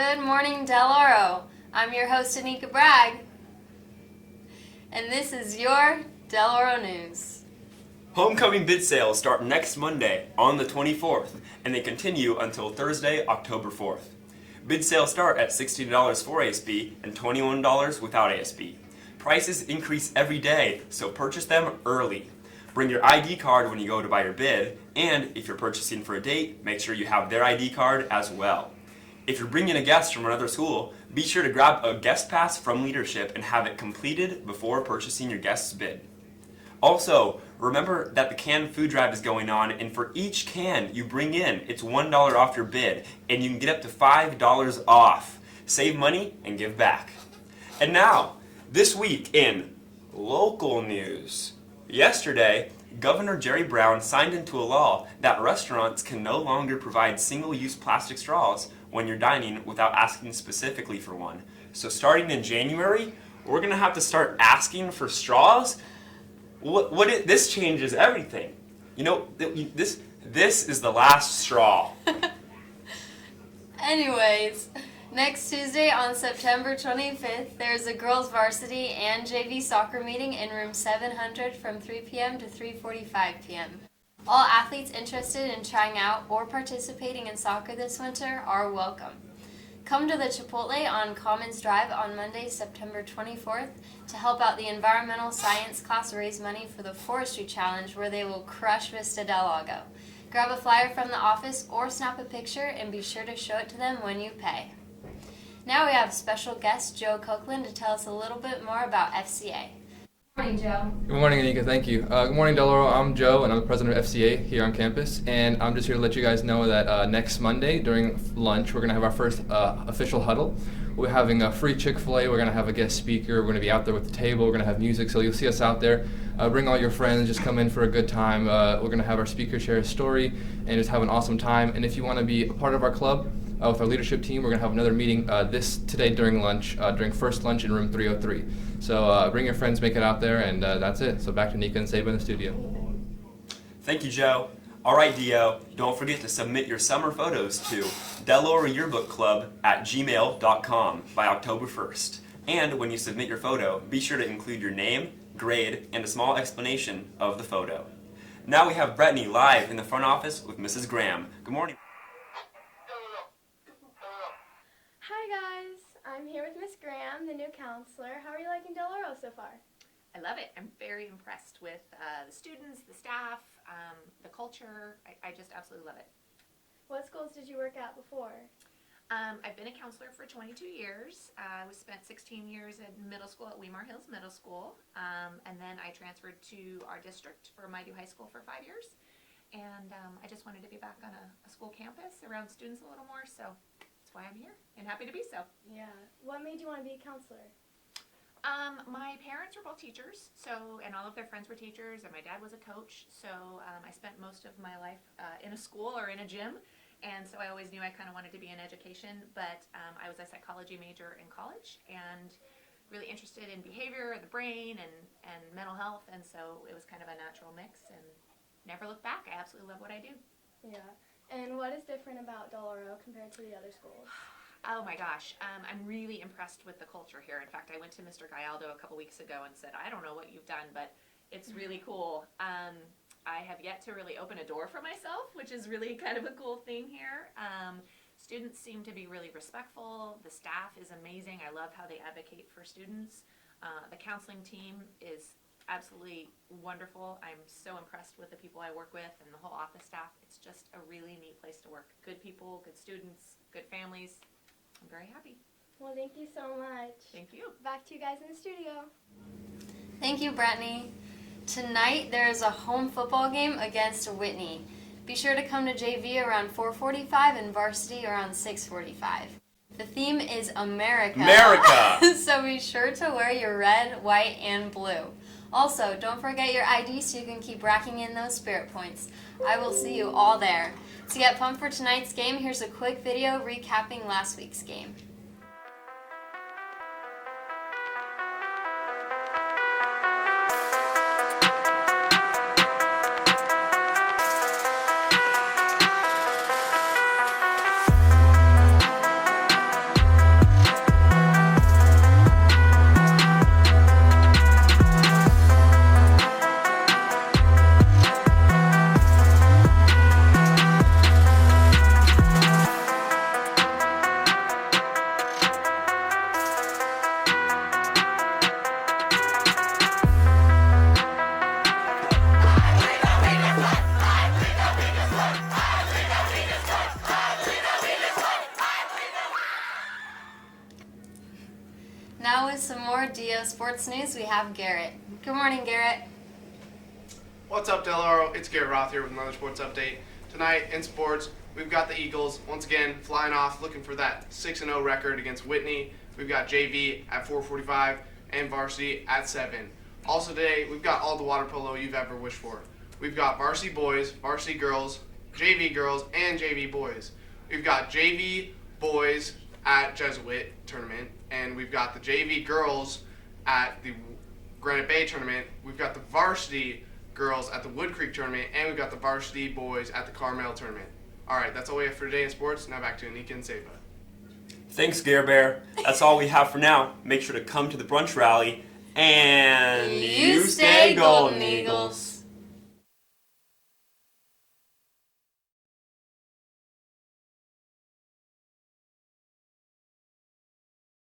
Good morning, Deloro. I'm your host, Anika Bragg, and this is your Deloro News. Homecoming bid sales start next Monday on the 24th, and they continue until Thursday, October 4th. Bid sales start at $16 for ASB and $21 without ASB. Prices increase every day, so purchase them early. Bring your ID card when you go to buy your bid, and if you're purchasing for a date, make sure you have their ID card as well. If you're bringing a guest from another school, be sure to grab a guest pass from leadership and have it completed before purchasing your guest's bid. Also, remember that the canned food drive is going on, and for each can you bring in, it's $1 off your bid, and you can get up to $5 off. Save money and give back. And now, this week in local news. Yesterday, Governor Jerry Brown signed into a law that restaurants can no longer provide single-use plastic straws when you're dining without asking specifically for one. So starting in January, we're going to have to start asking for straws. This changes everything. You know, this is the last straw. Anyways, next Tuesday on September 25th, there's a girls varsity and JV soccer meeting in room 700 from 3 p.m. to 3:45 p.m. All athletes interested in trying out or participating in soccer this winter are welcome. Come to the Chipotle on Commons Drive on Monday, September 24th to help out the environmental science class raise money for the Forestry Challenge, where they will crush Vista del Lago. Grab a flyer from the office or snap a picture and be sure to show it to them when you pay. Now we have special guest Joe Copeland to tell us a little bit more about FCA. Good morning, Joe. Good morning, Anika. Thank you. Good morning, Deloro. I'm Joe, and I'm the president of FCA here on campus. And I'm just here to let you guys know that next Monday during lunch, we're going to have our first official huddle. We're having a free Chick-fil-A. We're going to have a guest speaker. We're going to be out there with the table. We're going to have music, so you'll see us out there. Bring all your friends. Just come in for a good time. We're going to have our speaker share his story and just have an awesome time. And if you want to be a part of our club with our leadership team, we're going to have another meeting today during lunch, during first lunch in room 303. So bring your friends, make it out there, and that's it. So back to Nika and Saba in the studio. Thank you, Joe. All right, Dio, don't forget to submit your summer photos to deloroyearbookclub@gmail.com by October 1st. And when you submit your photo, be sure to include your name, grade, and a small explanation of the photo. Now we have Brittany live in the front office with Mrs. Graham. Good morning. Hi guys, I'm here with Miss Graham, the new counselor. How are you liking Deloro so far? I love it. I'm very impressed with the students, the staff, the culture. I just absolutely love it. What schools did you work at before? I've been a counselor for 22 years. I spent 16 years in middle school at Weimar Hills Middle School, and then I transferred to our district for Maidu High School for 5 years. And I just wanted to be back on a school campus around students a little more, so that's why I'm here and happy to be so. Yeah. What made you want to be a counselor? My parents were both teachers, and all of their friends were teachers, and my dad was a coach, so I spent most of my life in a school or in a gym, and so I always knew I kind of wanted to be in education, but I was a psychology major in college and really interested in behavior, the brain, and mental health, and so it was kind of a natural mix, and never looked back. I absolutely love what I do. Yeah. And what is different about Deloro compared to the other schools? Oh my gosh, I'm really impressed with the culture here. In fact, I went to Mr. Gallardo a couple weeks ago and said, I don't know what you've done, but it's really cool. I have yet to really open a door for myself, which is really kind of a cool thing here. Students seem to be really respectful. The staff is amazing. I love how they advocate for students. The counseling team is absolutely wonderful. I'm so impressed with the people I work with and the whole office staff. It's just a really neat place to work. Good people, good students, good families. I'm very happy. Well, thank you so much. Thank you. Back to you guys in the studio. Thank you, Brittany. Tonight there is a home football game against Whitney. Be sure to come to JV around 4:45 and varsity around 6:45. The theme is America. America! So be sure to wear your red, white, and blue. Also, don't forget your ID so you can keep racking in those spirit points. I will see you all there. To get pumped for tonight's game, here's a quick video recapping last week's game. sports news, we have Garrett. Good morning, Garrett. What's up, Deloro? It's Garrett Roth here with another sports update. Tonight in sports, we've got the Eagles once again flying off, looking for that 6-0 record against Whitney. We've got JV at 4:45 and varsity at 7. Also today, we've got all the water polo you've ever wished for. We've got varsity boys, varsity girls, and JV boys. We've got JV boys at Jesuit tournament, and we've got the JV girls at the Granite Bay tournament. We've got the varsity girls at the Wood Creek tournament, and we've got the varsity boys at the Carmel tournament. All right, that's all we have for today in sports. Now back to Anika and Seba. Thanks, Gare Bear. That's all we have for now. Make sure to come to the brunch rally, and You stay golden, Eagles.